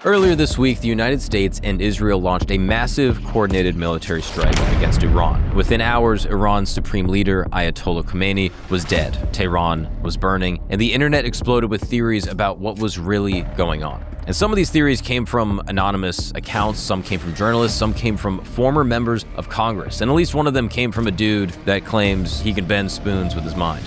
Earlier this week, the United States and Israel launched a massive coordinated military strike against Iran. Within hours, Iran's supreme leader, Ayatollah Khomeini, was dead. Tehran was burning, and the internet exploded with theories about what was really going on. And some of these theories came from anonymous accounts, some came from journalists, some came from former members of Congress, and at least one of them came from a dude that claims he can bend spoons with his mind.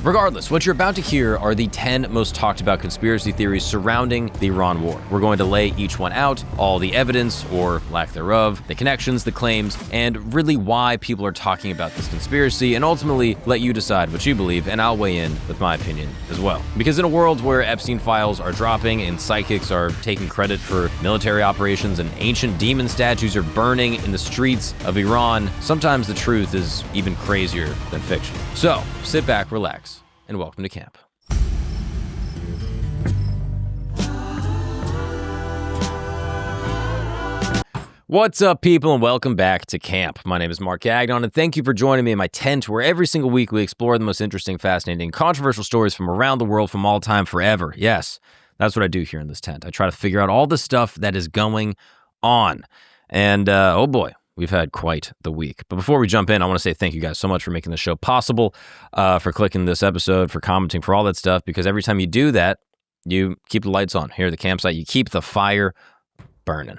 Regardless, what you're about to hear are the 10 most talked about conspiracy theories surrounding the Iran war. We're going to lay each one out, all the evidence, or lack thereof, the connections, the claims, and really why people are talking about this conspiracy, and ultimately let you decide what you believe, and I'll weigh in with my opinion as well. Because in a world where Epstein files are dropping and psychics are taking credit for military operations and ancient demon statues are burning in the streets of Iran, sometimes the truth is even crazier than fiction. So, sit back, relax, and welcome to camp. What's up, people, and welcome back to camp. My name is Mark Gagnon, and thank you for joining me in my tent, where every single week we explore the most interesting, fascinating, controversial stories from around the world from all time forever. Yes, that's what I do here in this tent. I try to figure out all the stuff that is going on. And, oh boy, we've had quite the week. But before we jump in, I want to say thank you guys so much for making the show possible, for clicking this episode, for commenting, for all that stuff, because every time you do that, you keep the lights on here at the campsite. You keep the fire burning.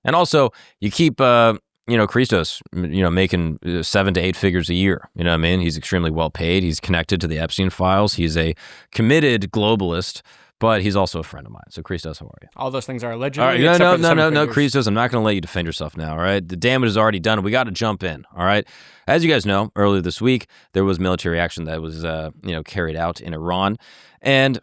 And also, you keep, Christos, making 7 to 8 figures a year. You know what I mean? He's extremely well paid. He's connected to the Epstein files. He's a committed globalist, but he's also a friend of mine. So, Christos, how are you? All those things are allegedly. All right, no, Christos, I'm not going to let you defend yourself now, all right? The damage is already done. We got to jump in, all right? As you guys know, earlier this week, there was military action that was, carried out in Iran. And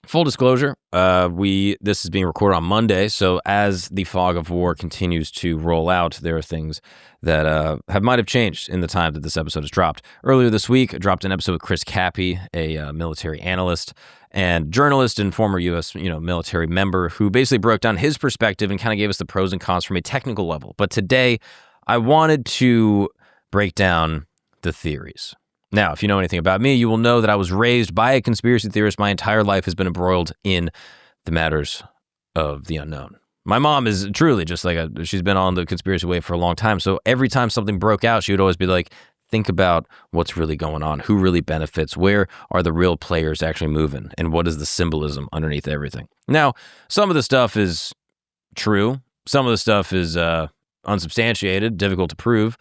full disclosure, this is being recorded on Monday, so as the fog of war continues to roll out, there are things that might have changed in the time that this episode is dropped. Earlier this week, I dropped an episode with Chris Cappy, a military analyst and journalist and former U.S. military member, who basically broke down his perspective and kind of gave us the pros and cons from a technical level. But today, I wanted to break down the theories. Now, if you know anything about me, you will know that I was raised by a conspiracy theorist. My entire life has been embroiled in the matters of the unknown. My mom is truly just like she's been on the conspiracy wave for a long time. So every time something broke out, she would always be like, think about what's really going on, who really benefits, where are the real players actually moving, and what is the symbolism underneath everything. Now, some of the stuff is true. Some of the stuff is unsubstantiated, difficult to prove.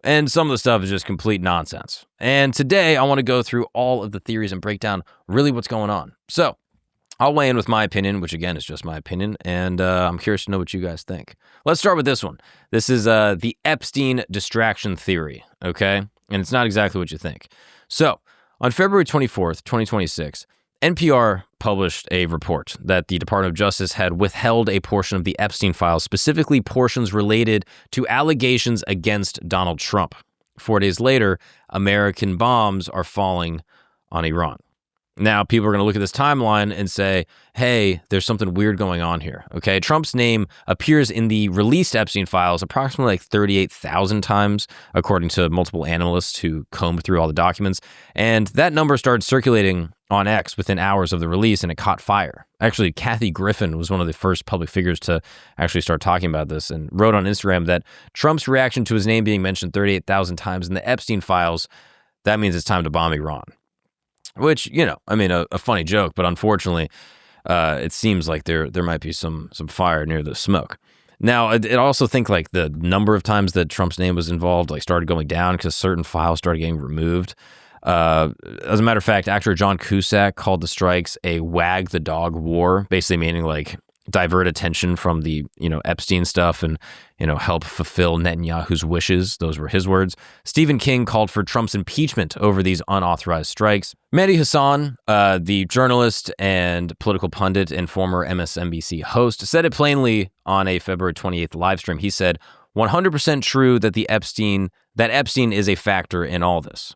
And some of the stuff is just complete nonsense. And today, I want to go through all of the theories and break down really what's going on. So, I'll weigh in with my opinion, which again is just my opinion, and I'm curious to know what you guys think. Let's start with this one. This is the Epstein distraction theory, okay? And it's not exactly what you think. So, on February 24th, 2026, NPR published a report that the Department of Justice had withheld a portion of the Epstein files, specifically portions related to allegations against Donald Trump. 4 days later, American bombs are falling on Iran. Now, people are going to look at this timeline and say, hey, there's something weird going on here, okay? Trump's name appears in the released Epstein files approximately like 38,000 times, according to multiple analysts who combed through all the documents. And that number started circulating on X within hours of the release, and it caught fire. Actually, Kathy Griffin was one of the first public figures to actually start talking about this and wrote on Instagram that Trump's reaction to his name being mentioned 38,000 times in the Epstein files, that means it's time to bomb Iran. Which, a funny joke, but unfortunately, it seems like there might be some fire near the smoke. Now, I also think like the number of times that Trump's name was involved started going down because certain files started getting removed. As a matter of fact, actor John Cusack called the strikes a wag the dog war, basically meaning like divert attention from the, Epstein stuff and, help fulfill Netanyahu's wishes. Those were his words. Stephen King called for Trump's impeachment over these unauthorized strikes. Mehdi Hasan, the journalist and political pundit and former MSNBC host, said it plainly on a February 28th live stream. He said, 100% true that Epstein is a factor in all this.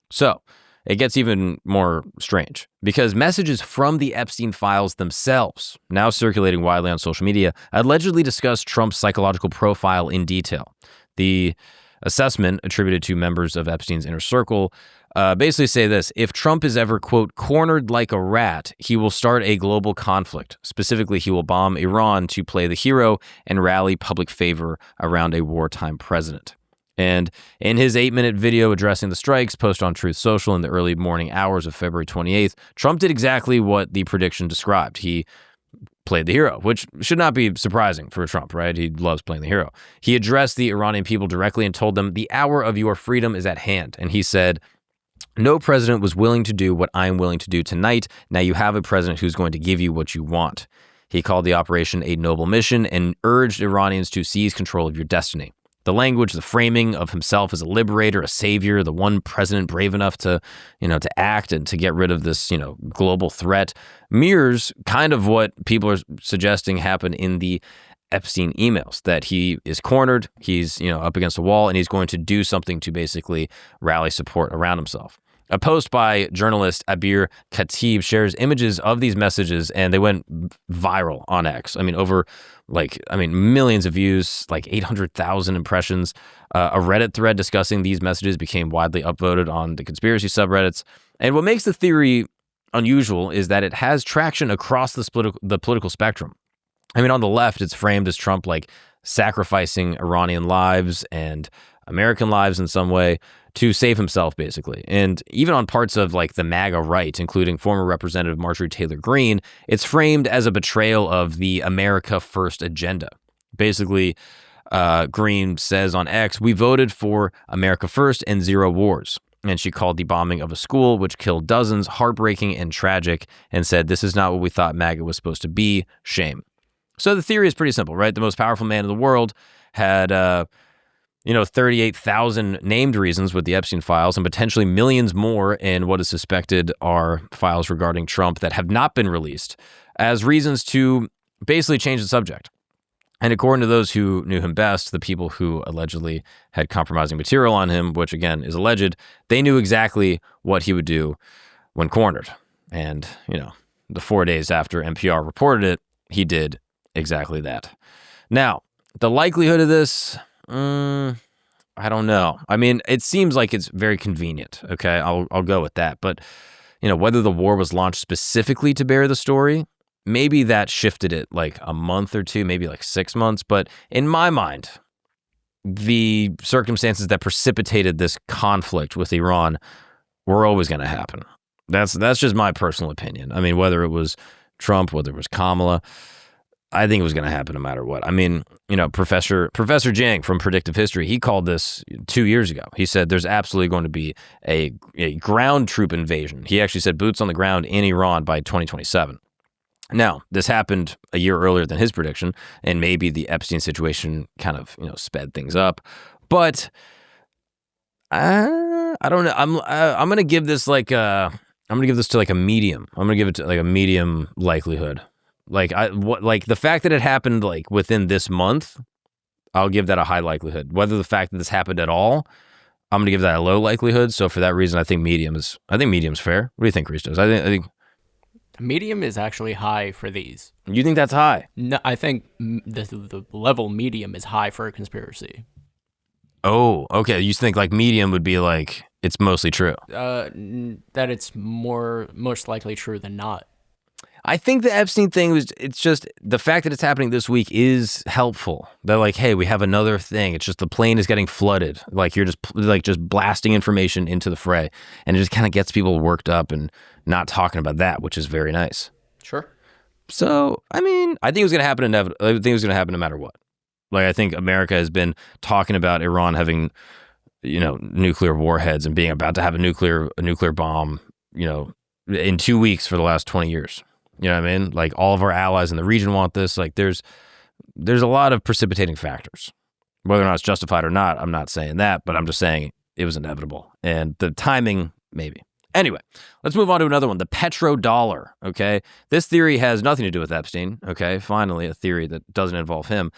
So, it gets even more strange because messages from the Epstein files themselves, now circulating widely on social media, allegedly discuss Trump's psychological profile in detail. The assessment attributed to members of Epstein's inner circle basically say this: if Trump is ever, quote, cornered like a rat, he will start a global conflict. Specifically, he will bomb Iran to play the hero and rally public favor around a wartime president. And in his 8-minute video addressing the strikes, posted on Truth Social in the early morning hours of February 28th, Trump did exactly what the prediction described. He played the hero, which should not be surprising for Trump, right? He loves playing the hero. He addressed the Iranian people directly and told them, the hour of your freedom is at hand. And he said, no president was willing to do what I'm willing to do tonight. Now you have a president who's going to give you what you want. He called the operation a noble mission and urged Iranians to seize control of your destiny. The language, the framing of himself as a liberator, a savior, the one president brave enough to, to act and to get rid of this, global threat mirrors kind of what people are suggesting happened in the Epstein emails, that he is cornered, he's, up against a wall, and he's going to do something to basically rally support around himself. A post by journalist Abir Khatib shares images of these messages, and they went viral on X. Millions of views, like 800,000 impressions. A Reddit thread discussing these messages became widely upvoted on the conspiracy subreddits. And what makes the theory unusual is that it has traction across the political spectrum. On the left, it's framed as Trump sacrificing Iranian lives and American lives in some way to save himself, basically. And even on parts of the MAGA right, including former Representative Marjorie Taylor Greene, it's framed as a betrayal of the America First agenda. Basically, Greene says on X, we voted for America First and zero wars. And she called the bombing of a school, which killed dozens, heartbreaking and tragic, and said, this is not what we thought MAGA was supposed to be. Shame. So the theory is pretty simple, right? The most powerful man in the world had 38,000 named reasons with the Epstein files and potentially millions more in what is suspected are files regarding Trump that have not been released as reasons to basically change the subject. And according to those who knew him best, the people who allegedly had compromising material on him, which again is alleged, they knew exactly what he would do when cornered. And, the 4 days after NPR reported it, he did exactly that. Now, the likelihood of this, I don't know. It seems like it's very convenient. Okay, I'll go with that. But, whether the war was launched specifically to bear the story, maybe that shifted it a month or two, maybe 6 months. But in my mind, the circumstances that precipitated this conflict with Iran were always going to happen. That's just my personal opinion. Whether it was Trump, whether it was Kamala, I think it was going to happen no matter what. Professor Jiang from Predictive History, he called this 2 years ago. He said there's absolutely going to be a ground troop invasion. He actually said boots on the ground in Iran by 2027. Now, this happened a year earlier than his prediction, and maybe the Epstein situation kind of, sped things up. But I don't know. I'm going to give this to a medium. I'm going to give it to a medium likelihood. The fact that it happened within this month, I'll give that a high likelihood. Whether the fact that this happened at all, I'm gonna give that a low likelihood. So for that reason, I think medium's fair. What do you think, Christos? I think medium is actually high for these. You think that's high? No, I think the level medium is high for a conspiracy. Oh, okay. You think medium would be it's mostly true? That it's most likely true than not. I think the Epstein thing it's just the fact that it's happening this week is helpful. They're hey, we have another thing. It's just the plane is getting flooded. You're just blasting information into the fray. And it just kind of gets people worked up and not talking about that, which is very nice. Sure. So, I think it was going to happen. I think it was going to happen no matter what. I think America has been talking about Iran having, nuclear warheads and being about to have a nuclear bomb, in 2 weeks for the last 20 years. You know what I mean? All of our allies in the region want this. There's a lot of precipitating factors. Whether or not it's justified or not, I'm not saying that, but I'm just saying it was inevitable. And the timing, maybe. Anyway, let's move on to another one, the Petro dollar, okay? This theory has nothing to do with Epstein, okay? Finally, a theory that doesn't involve him.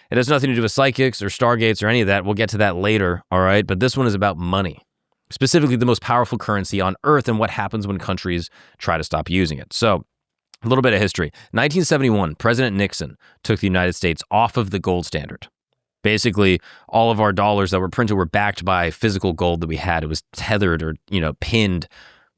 It has nothing to do with psychics or stargates or any of that. We'll get to that later, all right? But this one is about money, specifically the most powerful currency on Earth and what happens when countries try to stop using it. So, a little bit of history. 1971, President Nixon took the United States off of the gold standard. Basically, all of our dollars that were printed were backed by physical gold that we had. It was tethered or,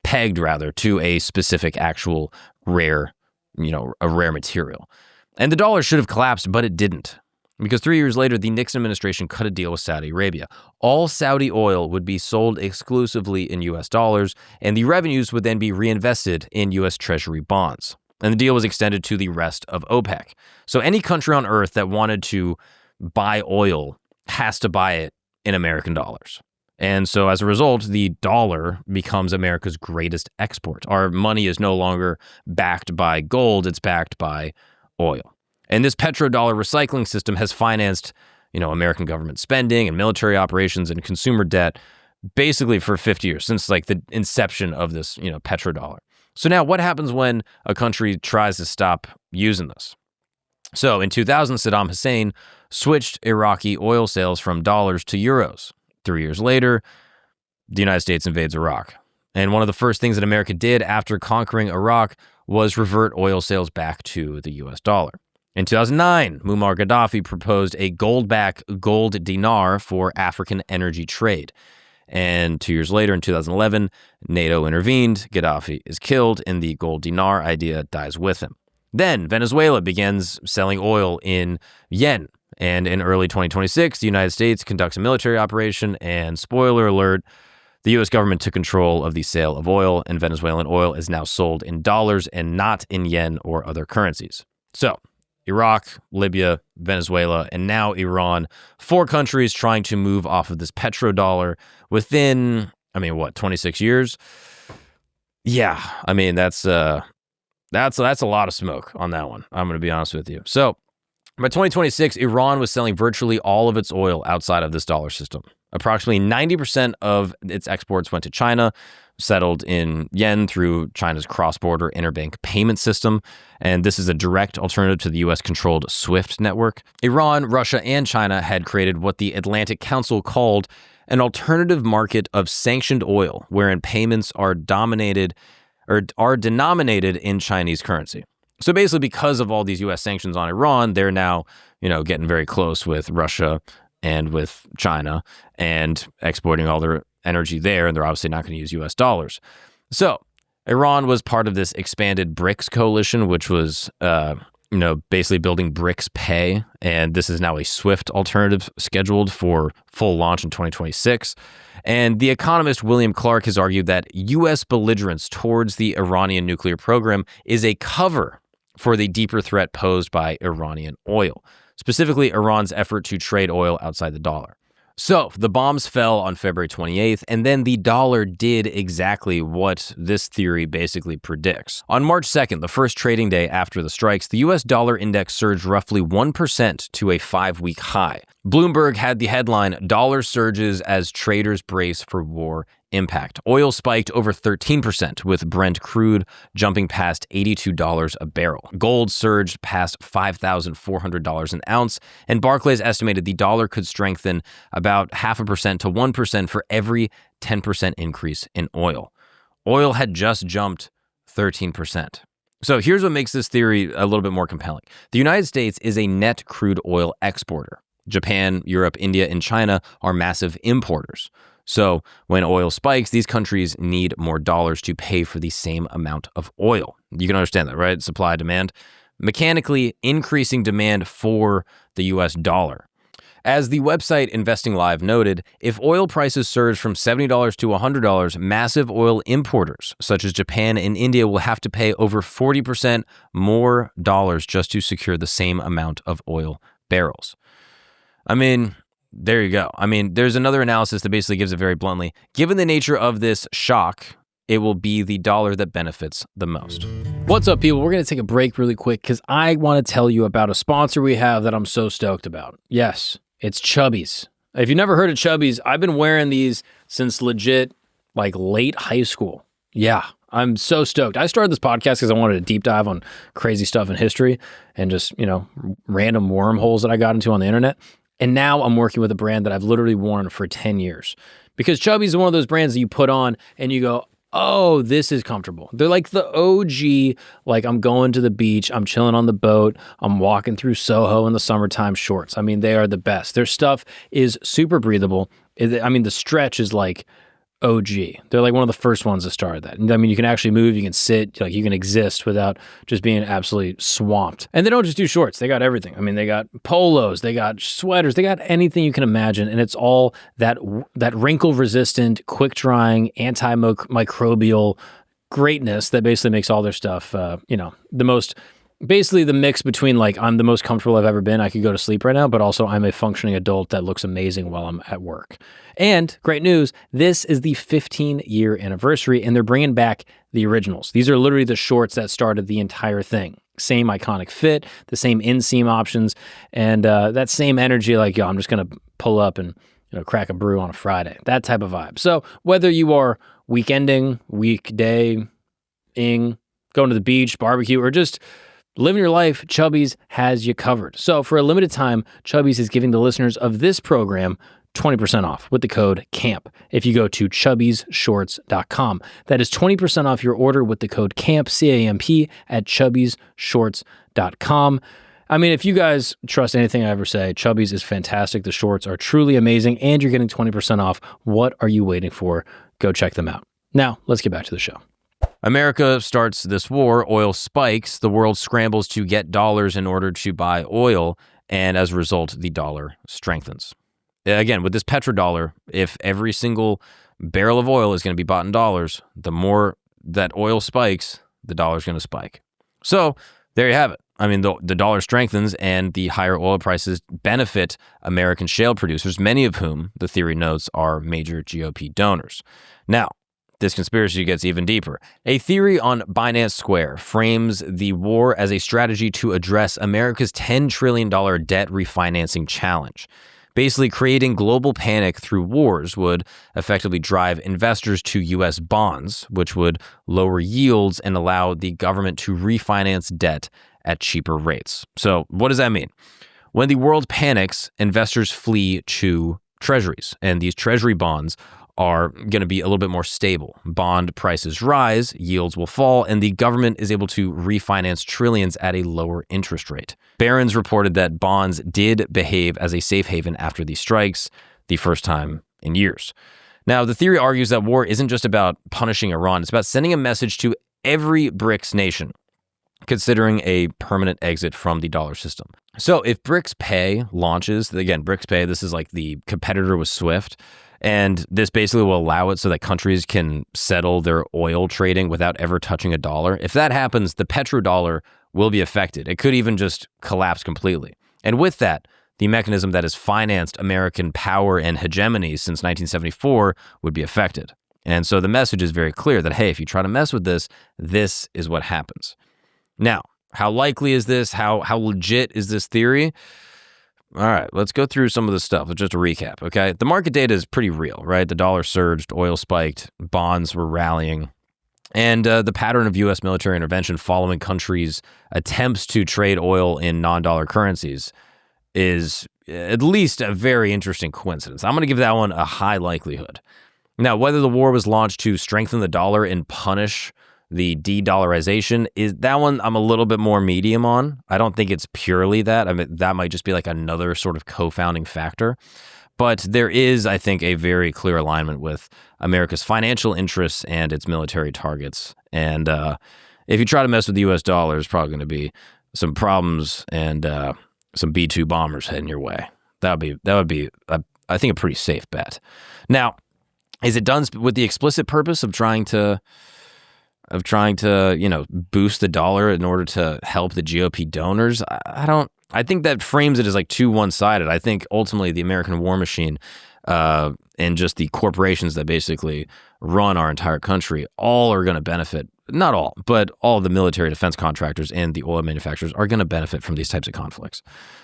pegged rather to a specific actual rare, a rare material. And the dollar should have collapsed, but it didn't. Because 3 years later, the Nixon administration cut a deal with Saudi Arabia. All Saudi oil would be sold exclusively in U.S. dollars, and the revenues would then be reinvested in U.S. Treasury bonds. And the deal was extended to the rest of OPEC. So any country on earth that wanted to buy oil has to buy it in American dollars. And so as a result, the dollar becomes America's greatest export. Our money is no longer backed by gold, it's backed by oil. And this petrodollar recycling system has financed, American government spending and military operations and consumer debt basically for 50 years, since like the inception of this, petrodollar. So now what happens when a country tries to stop using this? So in 2000, Saddam Hussein switched Iraqi oil sales from dollars to euros. 3 years later, the United States invades Iraq. And one of the first things that America did after conquering Iraq was revert oil sales back to the US dollar. In 2009, Muammar Gaddafi proposed a gold-backed gold dinar for African energy trade. And 2 years later, in 2011, NATO intervened, Gaddafi is killed, and the gold dinar idea dies with him. Then Venezuela begins selling oil in yen. And in early 2026, the United States conducts a military operation, and spoiler alert, the U.S. government took control of the sale of oil, and Venezuelan oil is now sold in dollars and not in yen or other currencies. So, Iraq, Libya, Venezuela, and now Iran, 4 countries trying to move off of this petrodollar within, 26 years? Yeah, that's a lot of smoke on that one. I'm going to be honest with you. So by 2026, Iran was selling virtually all of its oil outside of this dollar system. Approximately 90% of its exports went to China, settled in yen through China's cross-border interbank payment system. And this is a direct alternative to the US-controlled SWIFT network. Iran, Russia, and China had created what the Atlantic Council called an alternative market of sanctioned oil, wherein payments are denominated in Chinese currency. So basically, because of all these U.S. sanctions on Iran, they're now, getting very close with Russia and with China and exporting all their energy there, and they're obviously not going to use U.S. dollars. So Iran was part of this expanded BRICS coalition, which was, basically building BRICS Pay, and this is now a SWIFT alternative scheduled for full launch in 2026. And the economist William Clark has argued that U.S. belligerence towards the Iranian nuclear program is a cover for the deeper threat posed by Iranian oil, specifically Iran's effort to trade oil outside the dollar. So the bombs fell on February 28th, and then the dollar did exactly what this theory basically predicts. On March 2nd, the first trading day after the strikes, the U.S. dollar index surged roughly 1% to a 5-week high. Bloomberg had the headline, "Dollar surges as traders brace for war impact." Oil spiked over 13%, with Brent crude jumping past $82 a barrel. Gold surged past $5,400 an ounce, and Barclays estimated the dollar could strengthen about 0.5% to 1% for every 10% increase in oil. Oil had just jumped 13%. So here's what makes this theory a little bit more compelling. The United States is a net crude oil exporter. Japan, Europe, India, and China are massive importers. So when oil spikes, these countries need more dollars to pay for the same amount of oil. You can understand that, right? Supply, demand. Mechanically increasing demand for the US dollar. As the website Investing Live noted, if oil prices surge from $70 to $100, massive oil importers, such as Japan and India, will have to pay over 40% more dollars just to secure the same amount of oil barrels. There you go. There's another analysis that basically gives it very bluntly. Given the nature of this shock, it will be the dollar that benefits the most. What's up, people? We're going to take a break really quick because I want to tell you about a sponsor we have that I'm so stoked about. Yes, it's Chubbies. If you've never heard of Chubbies, I've been wearing these since legit late high school. Yeah, I'm so stoked. I started this podcast because I wanted to deep dive on crazy stuff in history and just, random wormholes that I got into on the internet. And now I'm working with a brand that I've literally worn for 10 years. Because Chubbies is one of those brands that you put on and you go, oh, this is comfortable. They're like the OG, like I'm going to the beach, I'm chilling on the boat, I'm walking through Soho in the summertime shorts. I mean, they are the best. Their stuff is super breathable. I mean, the stretch is like OG. They're like one of the first ones that started that. And I mean, you can actually move, you can sit, like you can exist without just being absolutely swamped. And they don't just do shorts. They got everything. I mean, they got polos, they got sweaters, they got anything you can imagine. And it's all that wrinkle resistant, quick drying, antimicrobial greatness that basically makes all their stuff, basically the mix between like, I'm the most comfortable I've ever been, I could go to sleep right now, but also I'm a functioning adult that looks amazing while I'm at work. And great news, this is the 15-year anniversary, and they're bringing back the originals. These are literally the shorts that started the entire thing. Same iconic fit, the same inseam options, and that same energy like, yo, I'm just going to pull up and crack a brew on a Friday. That type of vibe. So whether you are weekending, weekday-ing, going to the beach, barbecue, or just living your life, Chubbies has you covered. So for a limited time, Chubbies is giving the listeners of this program 20% off with the code CAMP if you go to chubbiesshorts.com. That is 20% off your order with the code CAMP, C-A-M-P, at chubbiesshorts.com. I mean, if you guys trust anything I ever say, Chubbies is fantastic. The shorts are truly amazing, and you're getting 20% off. What are you waiting for? Go check them out. Now, let's get back to the show. America starts this war, oil spikes, the world scrambles to get dollars in order to buy oil, and as a result, the dollar strengthens. Again, with this petrodollar, if every single barrel of oil is going to be bought in dollars, the more that oil spikes, the dollar's going to spike. So there you have it. I mean, the dollar strengthens and the higher oil prices benefit American shale producers, many of whom, the theory notes, are major GOP donors. Now, this conspiracy gets even deeper. A theory on Binance Square frames the war as a strategy to address America's $10 trillion debt refinancing challenge. Basically, creating global panic through wars would effectively drive investors to U.S. bonds, which would lower yields and allow the government to refinance debt at cheaper rates. So what does that mean? When the world panics, investors flee to treasuries, and these treasury bonds are going to be a little bit more stable. Bond prices rise, yields will fall, and the government is able to refinance trillions at a lower interest rate. Barron's reported that bonds did behave as a safe haven after these strikes, the first time in years. Now, the theory argues that war isn't just about punishing Iran, it's about sending a message to every BRICS nation, considering a permanent exit from the dollar system. So if BRICS Pay launches, again, BRICS Pay, this is like the competitor with SWIFT, and this basically will allow it so that countries can settle their oil trading without ever touching a dollar. If that happens, the petrodollar will be affected. It could even just collapse completely. And with that, the mechanism that has financed American power and hegemony since 1974 would be affected. And so the message is very clear that, hey, if you try to mess with this, this is what happens. Now, how likely is this? How legit is this theory? All right, let's go through some of the stuff. Just a recap, okay? The market data is pretty real, right? The dollar surged, oil spiked, bonds were rallying. And the pattern of U.S. military intervention following countries' attempts to trade oil in non-dollar currencies is at least a very interesting coincidence. I'm going to give that one a high likelihood. Now, whether the war was launched to strengthen the dollar and punish the de-dollarization, is that one I'm a little bit more medium on. I don't think it's purely that. I mean, that might just be like another sort of co-founding factor. But there is, I think, a very clear alignment with America's financial interests and its military targets. And if you try to mess with the U.S. dollar, there's probably going to be some problems and some B-2 bombers heading your way. That would be, I think, a pretty safe bet. Now, is it done with the explicit purpose of trying to boost the dollar in order to help the GOP donors? I think that frames it as like too one-sided. I think ultimately the American war machine and just the corporations that basically run our entire country all are going to benefit. Not all, but all the military defense contractors and the oil manufacturers are going to benefit from these types of conflicts.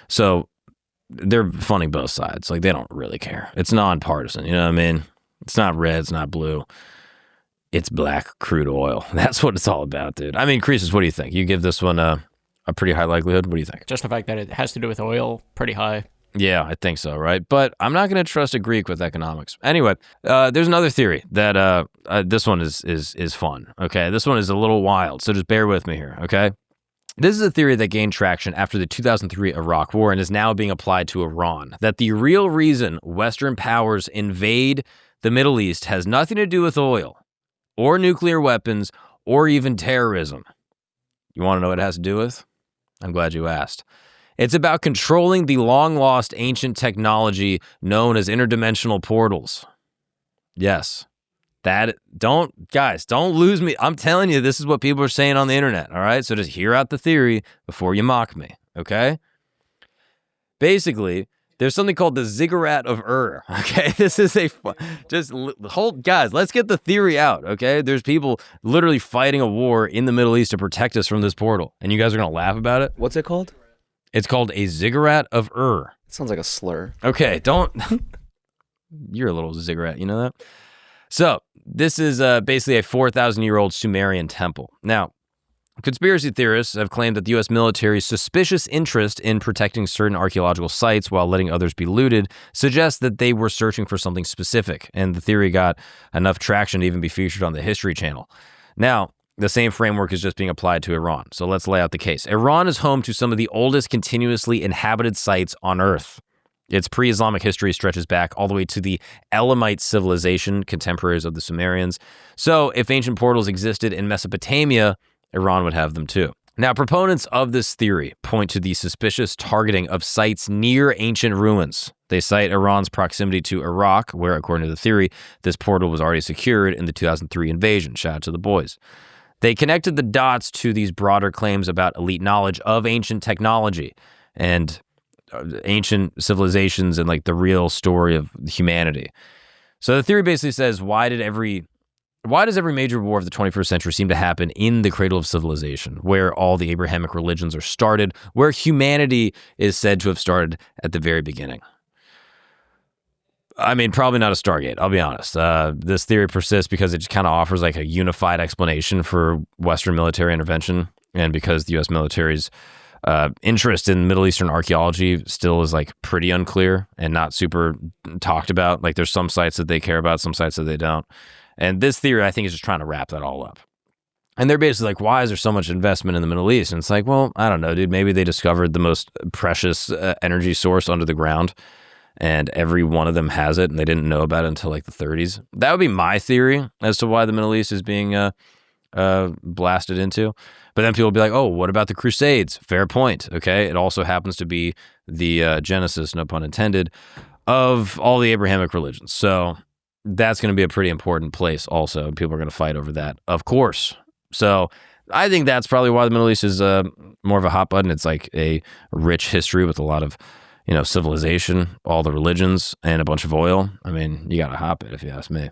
So they're funding both sides. Like, they don't really care. It's nonpartisan. You know what I mean? It's not red. It's not blue. It's black crude oil. That's what it's all about, dude. I mean, Christos, what do you think? You give this one a pretty high likelihood? What do you think? Just the fact that it has to do with oil, pretty high. Yeah, I think so, right? But I'm not going to trust a Greek with economics. Anyway, there's another theory that this one is fun. Okay, this one is a little wild, so just bear with me here. Okay, this is a theory that gained traction after the 2003 Iraq War and is now being applied to Iran. That the real reason Western powers invade the Middle East has nothing to do with oil, or nuclear weapons, or even terrorism. You want to know what it has to do with? I'm glad you asked. It's about controlling the long-lost ancient technology known as interdimensional portals. Yes. Don't lose me. I'm telling you, this is what people are saying on the internet, all right? So just hear out the theory before you mock me, okay? Basically, there's something called the Ziggurat of Ur, okay? This is guys, let's get the theory out, okay? There's people literally fighting a war in the Middle East to protect us from this portal, and you guys are going to laugh about it? What's it called? It's called a Ziggurat of Ur. It sounds like a slur. Okay, you're a little ziggurat, you know that? So, this is basically a 4,000-year-old Sumerian temple. Now, conspiracy theorists have claimed that the U.S. military's suspicious interest in protecting certain archaeological sites while letting others be looted suggests that they were searching for something specific, and the theory got enough traction to even be featured on the History Channel. Now, the same framework is just being applied to Iran. So let's lay out the case. Iran is home to some of the oldest continuously inhabited sites on Earth. Its pre-Islamic history stretches back all the way to the Elamite civilization, contemporaries of the Sumerians. So if ancient portals existed in Mesopotamia, Iran would have them too. Now, proponents of this theory point to the suspicious targeting of sites near ancient ruins. They cite Iran's proximity to Iraq, where, according to the theory, this portal was already secured in the 2003 invasion. Shout out to the boys. They connected the dots to these broader claims about elite knowledge of ancient technology and ancient civilizations and like the real story of humanity. So the theory basically says, why does every major war of the 21st century seem to happen in the cradle of civilization, where all the Abrahamic religions are started, where humanity is said to have started at the very beginning? I mean, probably not a Stargate, I'll be honest. This theory persists because it just kind of offers like a unified explanation for Western military intervention, and because the U.S. military's interest in Middle Eastern archaeology still is like pretty unclear and not super talked about. Like there's some sites that they care about, some sites that they don't. And this theory, I think, is just trying to wrap that all up. And they're basically like, why is there so much investment in the Middle East? And it's like, well, I don't know, dude. Maybe they discovered the most precious energy source under the ground, and every one of them has it, and they didn't know about it until like the 30s. That would be my theory as to why the Middle East is being blasted into. But then people will be like, oh, what about the Crusades? Fair point, okay? It also happens to be the genesis, no pun intended, of all the Abrahamic religions. So that's going to be a pretty important place also. People are going to fight over that, of course. So I think that's probably why the Middle East is more of a hot button. It's like a rich history with a lot of, civilization, all the religions, and a bunch of oil. I mean, you got to hop it if you ask me.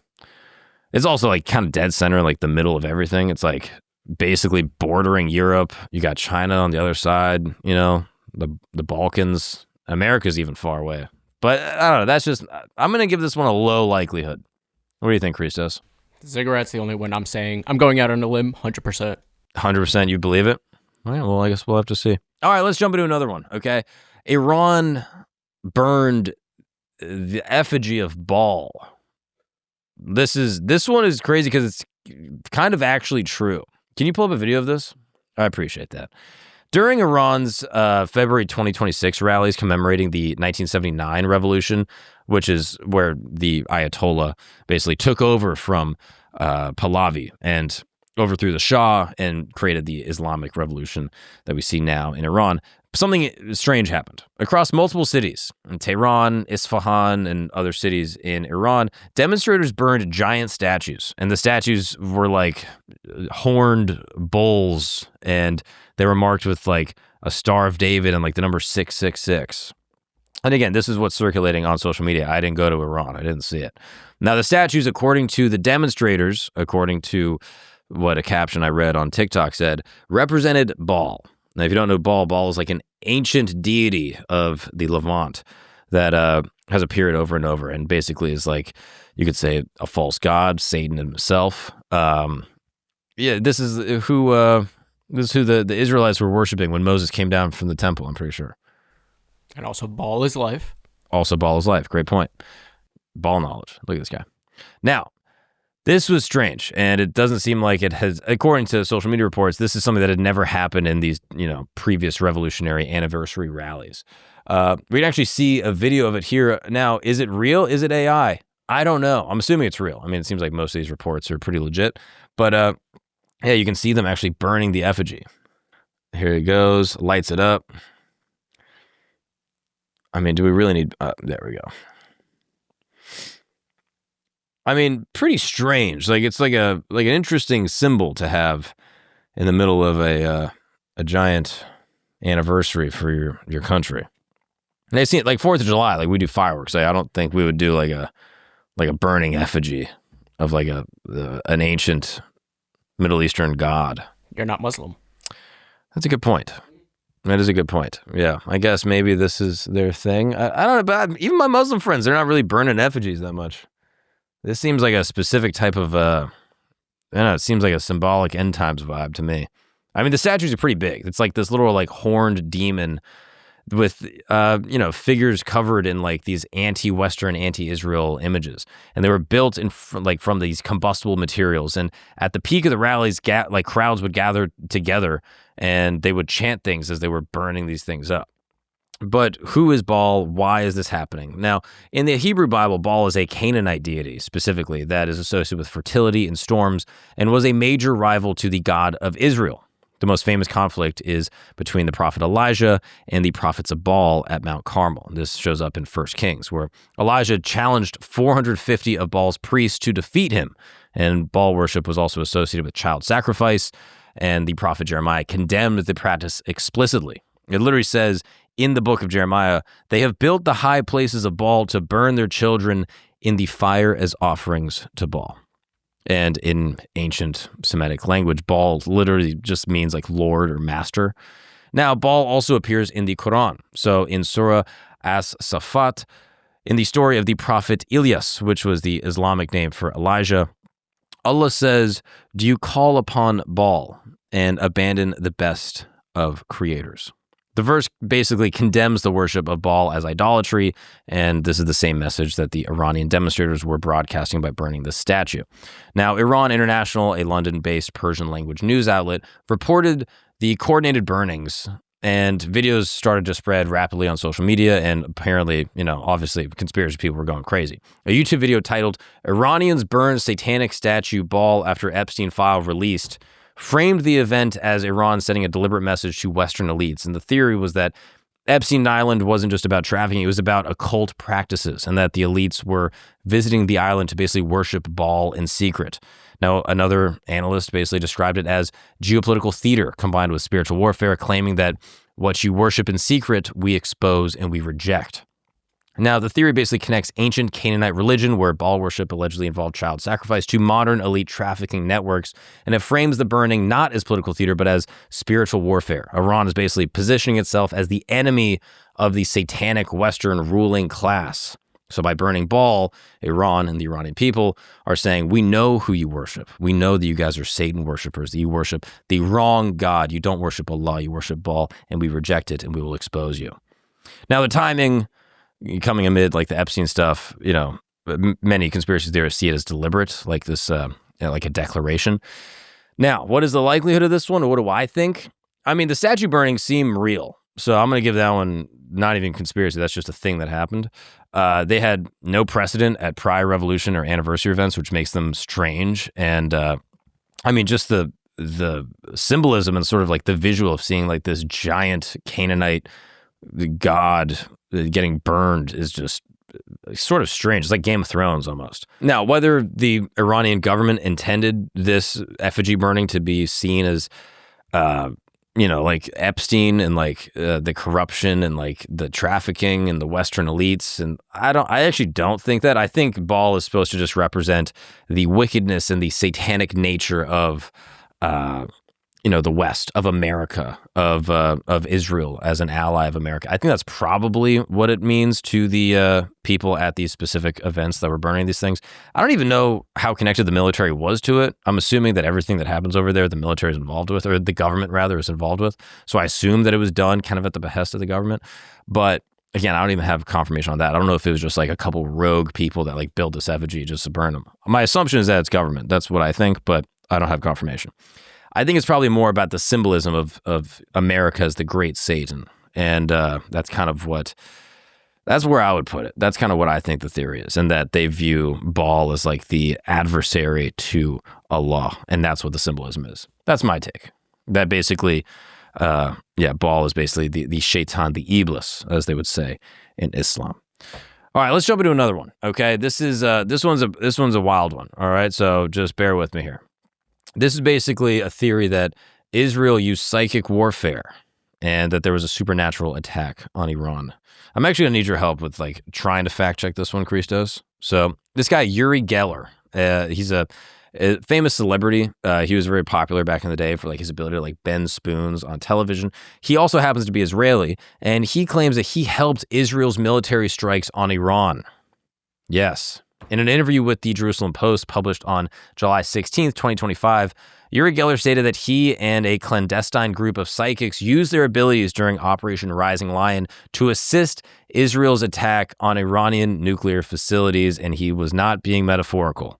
It's also like kind of dead center, like the middle of everything. It's like basically bordering Europe. You got China on the other side, the Balkans. America's even far away. But I don't know. I'm going to give this one a low likelihood. What do you think, Christos? Ziggurat's the only one I'm saying. I'm going out on a limb, 100%. 100% you believe it? All right, well, I guess we'll have to see. All right, let's jump into another one, okay? Iran burned the effigy of Baal. This one is crazy because it's kind of actually true. Can you pull up a video of this? I appreciate that. During Iran's February 2026 rallies commemorating the 1979 revolution, which is where the Ayatollah basically took over from Pahlavi and overthrew the Shah and created the Islamic revolution that we see now in Iran, something strange happened. Across multiple cities, in Tehran, Isfahan, and other cities in Iran, demonstrators burned giant statues. And the statues were like horned bulls, and they were marked with like a Star of David and like the number 666. And again, this is what's circulating on social media. I didn't go to Iran. I didn't see it. Now, the statues, according to the demonstrators, according to what a caption I read on TikTok said, represented Baal. Now, if you don't know Baal is like an ancient deity of the Levant that has appeared over and over, and basically is like, you could say, a false god, Satan himself. This is who the Israelites were worshiping when Moses came down from the temple, I'm pretty sure. And also, Baal is life. Also, Baal is life. Great point. Baal knowledge. Look at this guy. Now, this was strange, and it doesn't seem like it has, according to social media reports, this is something that had never happened in these, previous revolutionary anniversary rallies. We can actually see a video of it here. Now, is it real? Is it AI? I don't know. I'm assuming it's real. I mean, it seems like most of these reports are pretty legit, but yeah, you can see them actually burning the effigy. Here he goes, lights it up. I mean, do we really need, there we go. I mean, pretty strange. Like, it's like an interesting symbol to have in the middle of a giant anniversary for your country. And I see it like 4th of July, like we do fireworks. I don't think we would do like a burning effigy of like an ancient Middle Eastern god. You're not Muslim. That's a good point. That is a good point. Yeah, I guess maybe this is their thing. I don't know, but even my Muslim friends, they're not really burning effigies that much. This seems like a specific type of, I don't know, it seems like a symbolic end times vibe to me. I mean, the statues are pretty big. It's like this little like horned demon with, figures covered in like these anti-Western, anti-Israel images. And they were built from these combustible materials. And at the peak of the rallies, crowds would gather together and they would chant things as they were burning these things up. But who is Baal? Why is this happening? Now, in the Hebrew Bible, Baal is a Canaanite deity, specifically, that is associated with fertility and storms, and was a major rival to the God of Israel. The most famous conflict is between the prophet Elijah and the prophets of Baal at Mount Carmel. This shows up in 1 Kings, where Elijah challenged 450 of Baal's priests to defeat him. And Baal worship was also associated with child sacrifice, and the prophet Jeremiah condemned the practice explicitly. It literally says in the book of Jeremiah, they have built the high places of Baal to burn their children in the fire as offerings to Baal. And in ancient Semitic language, Baal literally just means like Lord or Master. Now, Baal also appears in the Quran. So in Surah As-Safat, in the story of the prophet Ilyas, which was the Islamic name for Elijah, Allah says, "Do you call upon Baal and abandon the best of creators?" The verse basically condemns the worship of Baal as idolatry, and this is the same message that the Iranian demonstrators were broadcasting by burning the statue. Now, Iran International, a London-based Persian-language news outlet, reported the coordinated burnings, and videos started to spread rapidly on social media, and apparently, obviously, conspiracy people were going crazy. A YouTube video titled, "Iranians Burn Satanic Statue Baal After Epstein File Released," framed the event as Iran sending a deliberate message to Western elites. And the theory was that Epstein Island wasn't just about trafficking, it was about occult practices, and that the elites were visiting the island to basically worship Baal in secret. Now, another analyst basically described it as geopolitical theater combined with spiritual warfare, claiming that what you worship in secret, we expose and we reject. Now, the theory basically connects ancient Canaanite religion, where Baal worship allegedly involved child sacrifice, to modern elite trafficking networks, and it frames the burning not as political theater, but as spiritual warfare. Iran is basically positioning itself as the enemy of the satanic Western ruling class. So by burning Baal, Iran and the Iranian people are saying, we know who you worship. We know that you guys are Satan worshipers, that you worship the wrong God. You don't worship Allah, you worship Baal, and we reject it, and we will expose you. Now, the timing coming amid like the Epstein stuff, many conspiracy theorists see it as deliberate, like this, like a declaration. Now, what is the likelihood of this one, or what do I think? I mean, the statue burnings seem real, so I'm going to give that one not even conspiracy. That's just a thing that happened. They had no precedent at prior revolution or anniversary events, which makes them strange. And I mean, just the symbolism and sort of like the visual of seeing like this giant Canaanite god getting burned is just sort of strange. It's like Game of Thrones almost. Now, whether the Iranian government intended this effigy burning to be seen as, like Epstein and like the corruption and like the trafficking and the Western elites, and I actually don't think that. I think Baal is supposed to just represent the wickedness and the satanic nature of, the West, of America, of Israel as an ally of America. I think that's probably what it means to the people at these specific events that were burning these things. I don't even know how connected the military was to it. I'm assuming that everything that happens over there, the military is involved with, or the government rather is involved with. So I assume that it was done kind of at the behest of the government. But Again, I don't even have confirmation on that. I don't know if it was just like a couple rogue people that like built this effigy just to burn them. My assumption is that it's government. That's what I think, but I don't have confirmation. I think it's probably more about the symbolism of America as the great Satan. And that's kind of that's where I would put it. That's kind of what I think the theory is, and that they view Baal as like the adversary to Allah, and that's what the symbolism is. That's my take. That basically, Baal is basically the shaitan, the iblis, as they would say in Islam. All right, let's jump into another one. Okay, this one's a wild one. All right, so just bear with me here. This is basically a theory that Israel used psychic warfare and that there was a supernatural attack on Iran. I'm actually gonna need your help with like trying to fact check this one, Christos. So this guy Uri Geller, he's a famous celebrity. He was very popular back in the day for like his ability to like bend spoons on television. He also happens to be Israeli, and he claims that he helped Israel's military strikes on Iran. Yes. In an interview with the Jerusalem Post published on July 16th, 2025, Uri Geller stated that he and a clandestine group of psychics used their abilities during Operation Rising Lion to assist Israel's attack on Iranian nuclear facilities, and he was not being metaphorical.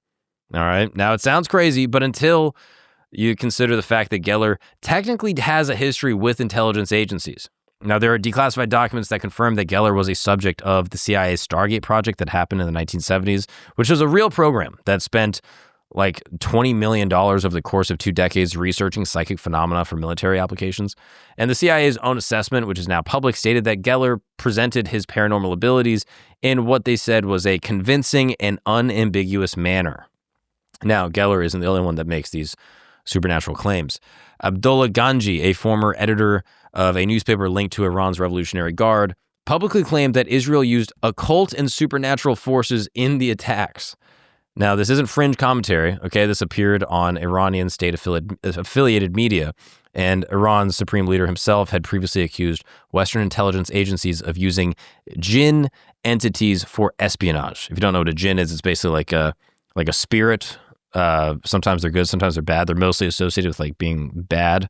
All right. Now, it sounds crazy, but until you consider the fact that Geller technically has a history with intelligence agencies. Now, there are declassified documents that confirm that Geller was a subject of the CIA's Stargate project that happened in the 1970s, which was a real program that spent like $20 million over the course of 2 decades researching psychic phenomena for military applications. And the CIA's own assessment, which is now public, stated that Geller presented his paranormal abilities in what they said was a convincing and unambiguous manner. Now, Geller isn't the only one that makes these supernatural claims. Abdullah Ganji, a former editor of a newspaper linked to Iran's Revolutionary Guard, publicly claimed that Israel used occult and supernatural forces in the attacks. Now, this isn't fringe commentary, okay? This appeared on Iranian state-affiliated media, and Iran's supreme leader himself had previously accused Western intelligence agencies of using jinn entities for espionage. If you don't know what a jinn is, it's basically like a spirit. Sometimes they're good, sometimes they're bad. They're mostly associated with like being bad.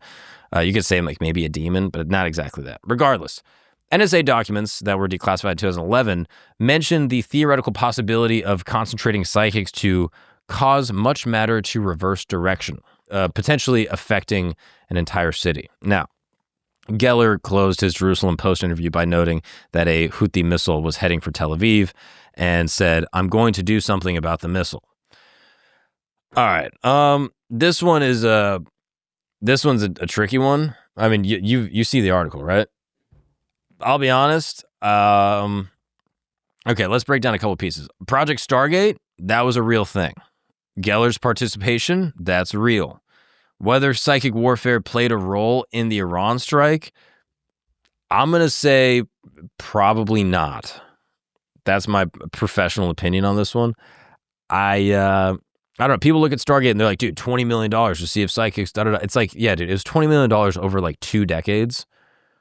You could say like maybe a demon, but not exactly that. Regardless, NSA documents that were declassified in 2011 mentioned the theoretical possibility of concentrating psychics to cause much matter to reverse direction, potentially affecting an entire city. Now, Geller closed his Jerusalem Post interview by noting that a Houthi missile was heading for Tel Aviv and said, "I'm going to do something about the missile." All right. This one's a tricky one. I mean, you see the article, right? I'll be honest. Okay, let's break down a couple pieces. Project Stargate, that was a real thing. Geller's participation, that's real. Whether psychic warfare played a role in the Iran strike, I'm going to say probably not. That's my professional opinion on this one. I don't know. People look at Stargate and they're like, dude, $20 million to see if psychics, da da da. It's like, yeah, dude, it was $20 million over like 2 decades.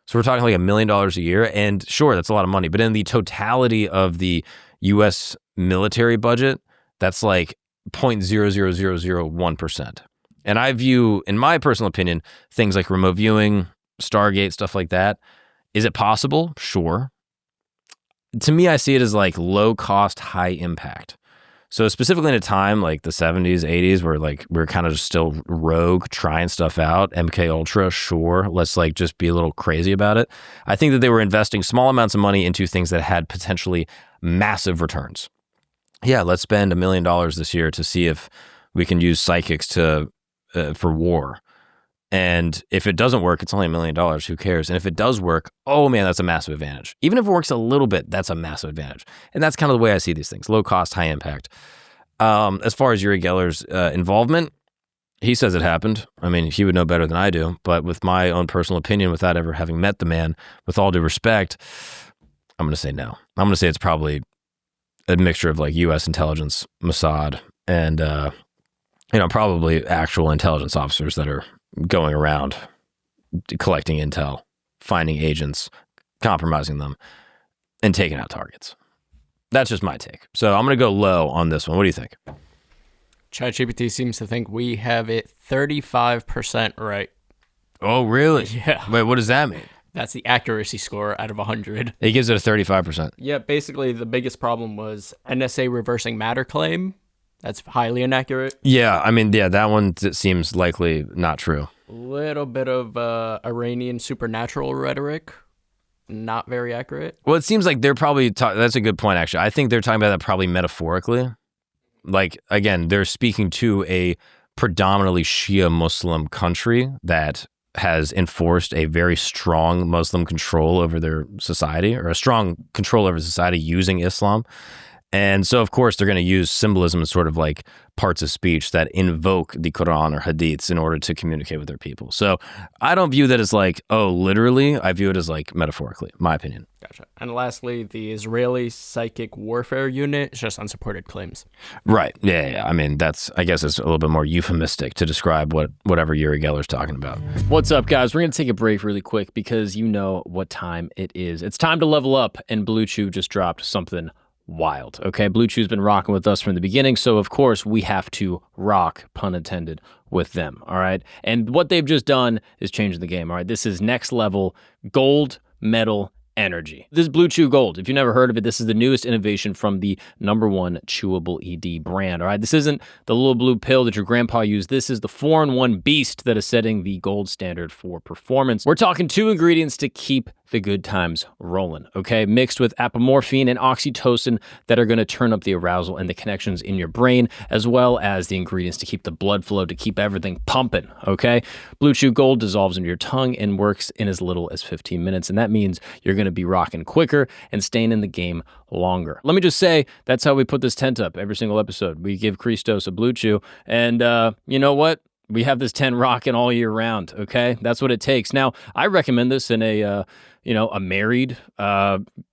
So we're talking like $1 million a year. And sure, that's a lot of money. But in the totality of the U.S. military budget, that's like 0.00001%. And I view, in my personal opinion, things like remote viewing, Stargate, stuff like that. Is it possible? Sure. To me, I see it as like low cost, high impact. So specifically in a time like the 70s, 80s, where like we're kind of just still rogue, trying stuff out, MK Ultra, sure, let's like just be a little crazy about it. I think that they were investing small amounts of money into things that had potentially massive returns. Yeah, let's spend $1 million this year to see if we can use psychics for war. And if it doesn't work, it's only $1 million. Who cares? And if it does work, oh man, that's a massive advantage. Even if it works a little bit, that's a massive advantage. And that's kind of the way I see these things: low cost, high impact. As far as Uri Geller's involvement, he says it happened. I mean, he would know better than I do. But with my own personal opinion, without ever having met the man, with all due respect, I'm going to say no. I'm going to say it's probably a mixture of like U.S. intelligence, Mossad, and probably actual intelligence officers that are going around collecting intel, finding agents, compromising them, and taking out targets. That's just my take. So I'm going to go low on this one. What do you think? ChatGPT seems to think we have it 35% right. Oh, really? Yeah. Wait, what does that mean? That's the accuracy score out of 100. He gives it a 35%. Yeah, basically the biggest problem was NSA reversing matter claim. That's highly inaccurate. Yeah, I mean, yeah, that one seems likely not true. Little bit of Iranian supernatural rhetoric. Not very accurate. Well, it seems like they're probably, that's a good point, actually. I think they're talking about that probably metaphorically. Like, again, they're speaking to a predominantly Shia Muslim country that has enforced a very strong Muslim control over their society, or a strong control over society using Islam. And so, of course, they're going to use symbolism as sort of like parts of speech that invoke the Quran or Hadiths in order to communicate with their people. So I don't view that as like, oh, literally. I view it as like metaphorically, my opinion. Gotcha. And lastly, the Israeli Psychic Warfare Unit is just unsupported claims. Right. Yeah. I mean, I guess it's a little bit more euphemistic to describe whatever Uri Geller's talking about. What's up, guys? We're going to take a break really quick because you know what time it is. It's time to level up, and Blue Chew just dropped something wild. Okay, Blue Chew's been rocking with us from the beginning, so of course we have to rock, pun intended, with them. All right, and what they've just done is changing the game. All right, this is next level gold medal energy. This is Blue Chew Gold. If you've never heard of it, this is the newest innovation from the #1 chewable ED brand. All right, this isn't the little blue pill that your grandpa used. This is the 4-in-1 beast that is setting the gold standard for performance. We're talking 2 ingredients to keep the good times rolling, okay? Mixed with apomorphine and oxytocin that are going to turn up the arousal and the connections in your brain, as well as the ingredients to keep the blood flow, to keep everything pumping, okay? Blue Chew Gold dissolves into your tongue and works in as little as 15 minutes, and that means you're going to be rocking quicker and staying in the game longer. Let me just say, that's how we put this tent up every single episode. We give Christos a Blue Chew, and you know what? We have this tent rocking all year round, okay? That's what it takes. Now, I recommend this in a married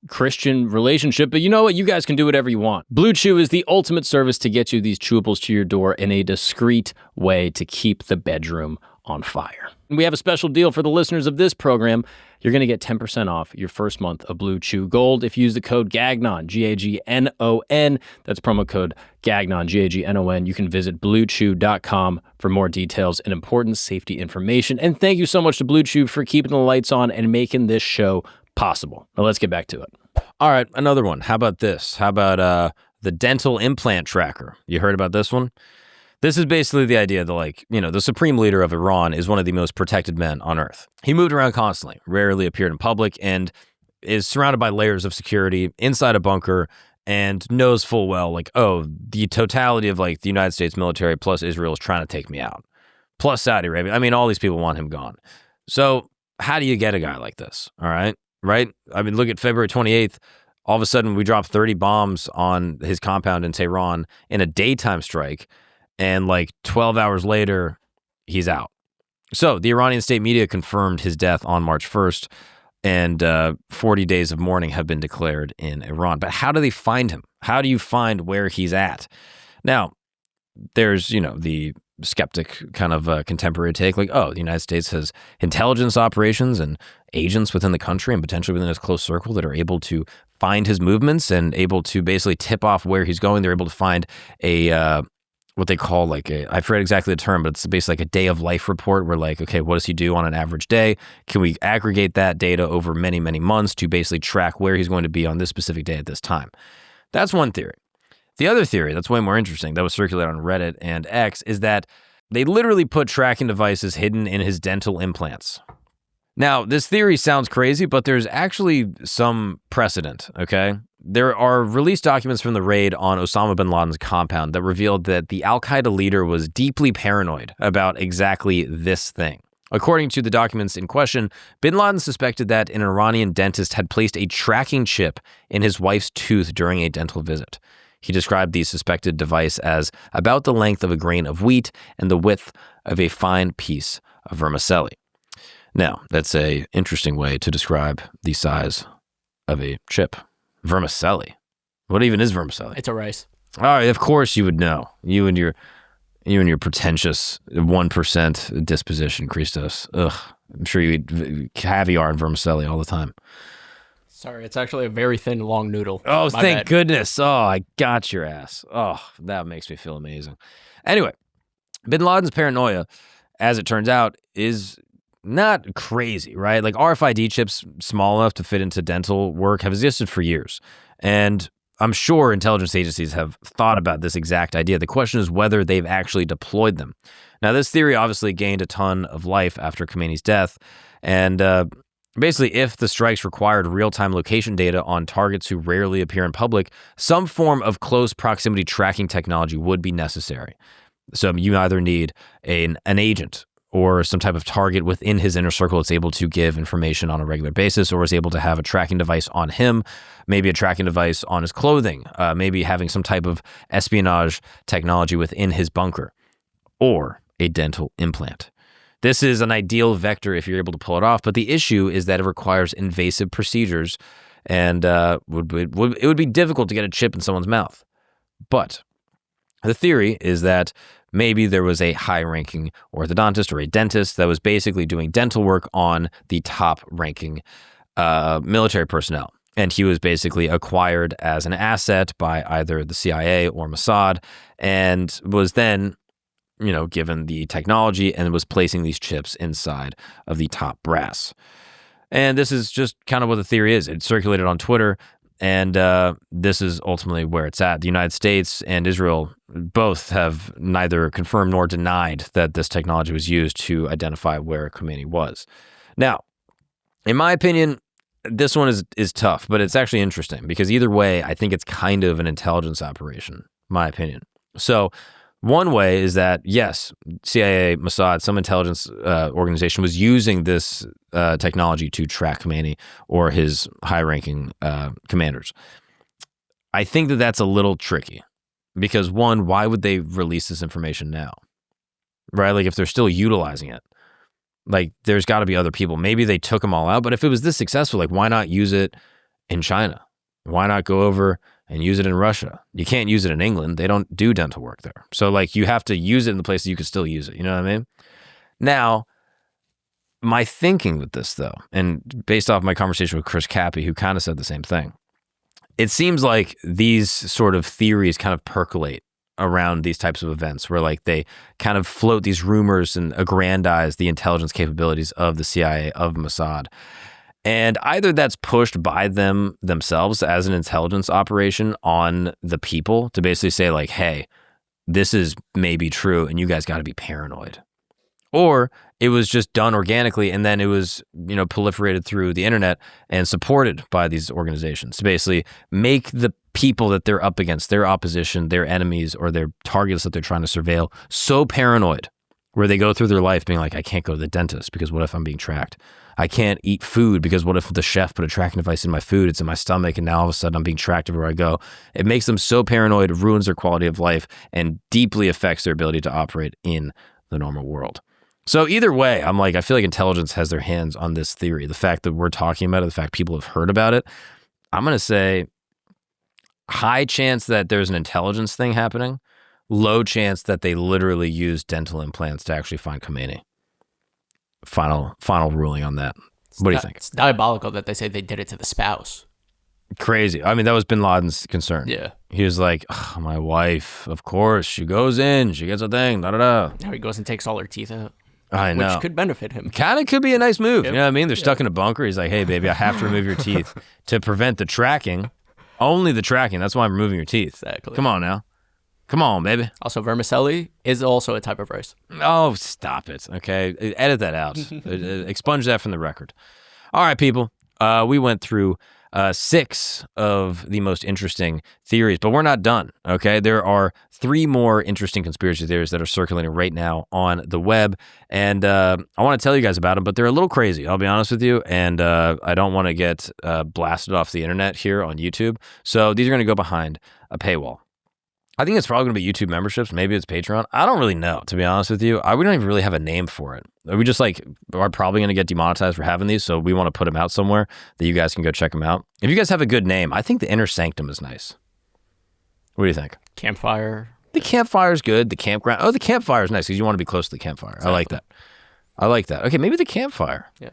Christian relationship, but you know what? You guys can do whatever you want. Blue Chew is the ultimate service to get you these chewables to your door in a discreet way to keep the bedroom on fire. We have a special deal for the listeners of this program. You're going to get 10% off your first month of Blue Chew Gold if you use the code GAGNON, Gagnon. That's promo code GAGNON, Gagnon. You can visit bluechew.com for more details and important safety information. And thank you so much to Blue Chew for keeping the lights on and making this show possible. Now let's get back to it. All right, another one. How about this? How about the dental implant tracker? You heard about this one? This is basically the idea that, the supreme leader of Iran is one of the most protected men on earth. He moved around constantly, rarely appeared in public, and is surrounded by layers of security inside a bunker, and knows full well, the totality of, the United States military plus Israel is trying to take me out. Plus Saudi Arabia. I mean, all these people want him gone. So how do you get a guy like this, all right? Right? I mean, look at February 28th. All of a sudden, we dropped 30 bombs on his compound in Tehran in a daytime strike, and 12 hours later, he's out. So the Iranian state media confirmed his death on March 1st, and 40 days of mourning have been declared in Iran. But how do they find him? How do you find where he's at? Now, there's, the skeptic kind of contemporary take, the United States has intelligence operations and agents within the country and potentially within his close circle that are able to find his movements and able to basically tip off where he's going. They're able to find what they call I forget exactly the term, but it's basically a day of life report where okay, what does he do on an average day? Can we aggregate that data over many, many months to basically track where he's going to be on this specific day at this time? That's one theory. The other theory that's way more interesting that was circulated on Reddit and X is that they literally put tracking devices hidden in his dental implants. Now, this theory sounds crazy, but there's actually some precedent, okay? There are released documents from the raid on Osama bin Laden's compound that revealed that the al-Qaeda leader was deeply paranoid about exactly this thing. According to the documents in question, bin Laden suspected that an Iranian dentist had placed a tracking chip in his wife's tooth during a dental visit. He described the suspected device as about the length of a grain of wheat and the width of a fine piece of vermicelli. Now, that's an interesting way to describe the size of a chip. Vermicelli. What even is vermicelli? It's a rice. All right, of course you would know. You and your pretentious 1% disposition, Christos. Ugh, I'm sure you eat caviar and vermicelli all the time. Sorry, it's actually a very thin, long noodle. Oh, My thank bad. goodness. Oh, I got your ass. Oh, that makes me feel amazing. Anyway, bin Laden's paranoia, as it turns out, is not crazy, right? Like RFID chips small enough to fit into dental work have existed for years. And I'm sure intelligence agencies have thought about this exact idea. The question is whether they've actually deployed them. Now, this theory obviously gained a ton of life after Khomeini's death. And basically, if the strikes required real-time location data on targets who rarely appear in public, some form of close proximity tracking technology would be necessary. So you either need an agent or some type of target within his inner circle that's able to give information on a regular basis, or is able to have a tracking device on him, maybe a tracking device on his clothing, maybe having some type of espionage technology within his bunker, or a dental implant. This is an ideal vector if you're able to pull it off, but the issue is that it requires invasive procedures, and it would be difficult to get a chip in someone's mouth. But the theory is that maybe there was a high-ranking orthodontist or a dentist that was basically doing dental work on the top-ranking military personnel. And he was basically acquired as an asset by either the CIA or Mossad, and was then, given the technology and was placing these chips inside of the top brass. And this is just kind of what the theory is. It circulated on Twitter. And this is ultimately where it's at. The United States and Israel both have neither confirmed nor denied that this technology was used to identify where Khomeini was. Now, in my opinion, this one is tough, but it's actually interesting because either way, I think it's kind of an intelligence operation, my opinion. So one way is that, yes, CIA, Mossad, some intelligence organization was using this technology to track Khomeini or his high-ranking commanders. I think that that's a little tricky because, one, why would they release this information now? Right? Like, if they're still utilizing it, like, there's got to be other people. Maybe they took them all out, but if it was this successful, like, why not use it in China? Why not go over and use it in Russia? You can't use it in England. They don't do dental work there. So, like, you have to use it in the place that you can still use it. You know what I mean? Now, my thinking with this, though, and based off my conversation with Chris Cappy, who kind of said the same thing, it seems like these sort of theories kind of percolate around these types of events where, like, they kind of float these rumors and aggrandize the intelligence capabilities of the CIA, of Mossad. And either that's pushed by them themselves as an intelligence operation on the people to basically say, like, hey, this is maybe true and you guys got to be paranoid. Or it was just done organically and then it was, proliferated through the internet and supported by these organizations to basically make the people that they're up against, their opposition, their enemies, or their targets that they're trying to surveil, so paranoid where they go through their life being like, I can't go to the dentist because what if I'm being tracked? I can't eat food because what if the chef put a tracking device in my food? It's in my stomach and now all of a sudden I'm being tracked everywhere I go. It makes them so paranoid, it ruins their quality of life and deeply affects their ability to operate in the normal world. So either way, I'm like, I feel like intelligence has their hands on this theory. The fact that we're talking about it, the fact people have heard about it, I'm going to say high chance that there's an intelligence thing happening, low chance that they literally use dental implants to actually find Khomeini. Final ruling on that. What do you think? It's diabolical that they say they did it to the spouse. Crazy. I mean, that was bin Laden's concern. Yeah. He was like, oh, my wife, of course, she goes in, she gets a thing, da-da-da. Now he goes and takes all her teeth out. I know. Which could benefit him. Kind of could be a nice move. Yep. You know what I mean? They're stuck in a bunker. He's like, hey, baby, I have to remove your teeth to prevent the tracking. Only the tracking. That's why I'm removing your teeth. Exactly. Come on now. Come on, baby. Also, vermicelli is also a type of rice. Oh, stop it. Okay. Edit that out. Expunge that from the record. All right, people. We went through 6 of the most interesting theories, but we're not done. Okay. There are 3 more interesting conspiracy theories that are circulating right now on the web. And I want to tell you guys about them, but they're a little crazy. I'll be honest with you. And I don't want to get blasted off the internet here on YouTube. So these are going to go behind a paywall. I think it's probably going to be YouTube memberships. Maybe it's Patreon. I don't really know, to be honest with you. We don't even really have a name for it. We just are probably going to get demonetized for having these, so we want to put them out somewhere that you guys can go check them out. If you guys have a good name, I think the Inner Sanctum is nice. What do you think? Campfire. The Campfire is good. The Campground. Oh, the Campfire is nice because you want to be close to the campfire. Exactly. I like that. Okay, maybe the Campfire. Yeah.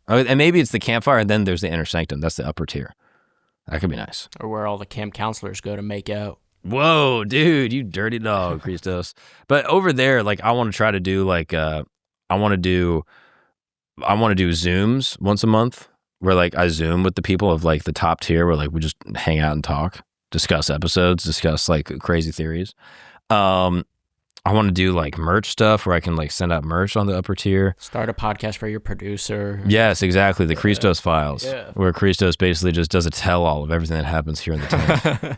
Oh, and maybe it's the Campfire and then there's the Inner Sanctum. That's the upper tier. That could be nice. Or where all the camp counselors go to make out. Whoa, dude, you dirty dog, Christos. But over there, I want to try to do I want to do Zooms once a month where like I Zoom with the people of like the top tier where like we just hang out and talk, discuss episodes, discuss like crazy theories. I want to do like merch stuff where I can like send out merch on the upper tier. Start a podcast for your producer. Yes, exactly. The Christos files, Yeah. where Christos basically just does a tell-all of everything that happens here in the tank.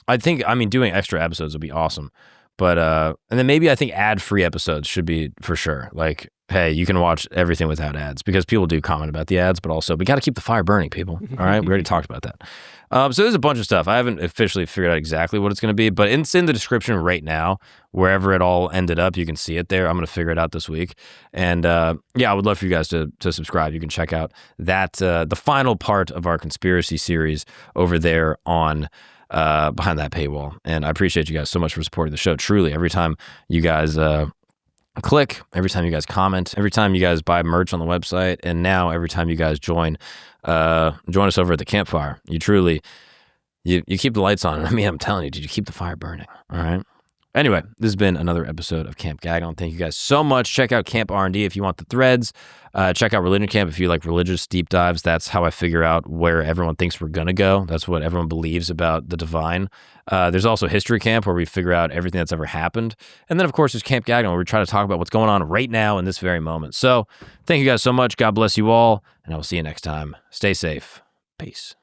I think, doing extra episodes would be awesome. But, and then maybe I think ad-free episodes should be for sure. Like, hey, you can watch everything without ads because people do comment about the ads, but also we got to keep the fire burning, people. All right. We already talked about that. So there's a bunch of stuff. I haven't officially figured out exactly what it's going to be, but it's in the description right now. Wherever it all ended up, you can see it there. I'm going to figure it out this week. And yeah, I would love for you guys to subscribe. You can check out that, the final part of our conspiracy series over there on behind that paywall. And I appreciate you guys so much for supporting the show. Truly, every time you guys click, every time you guys comment, every time you guys buy merch on the website, and now every time you guys join us over at the Campfire, you truly you keep the lights on. I mean, I'm telling you, dude, you keep the fire burning. All right. Anyway, this has been another episode of Camp Gagon. Thank you guys so much. Check out Camp R&D if you want the threads. Check out Religion Camp if you like religious deep dives. That's how I figure out where everyone thinks we're going to go. That's what everyone believes about the divine. There's also History Camp where we figure out everything that's ever happened. And then, of course, there's Camp Gagon where we try to talk about what's going on right now in this very moment. So thank you guys so much. God bless you all. And I will see you next time. Stay safe. Peace.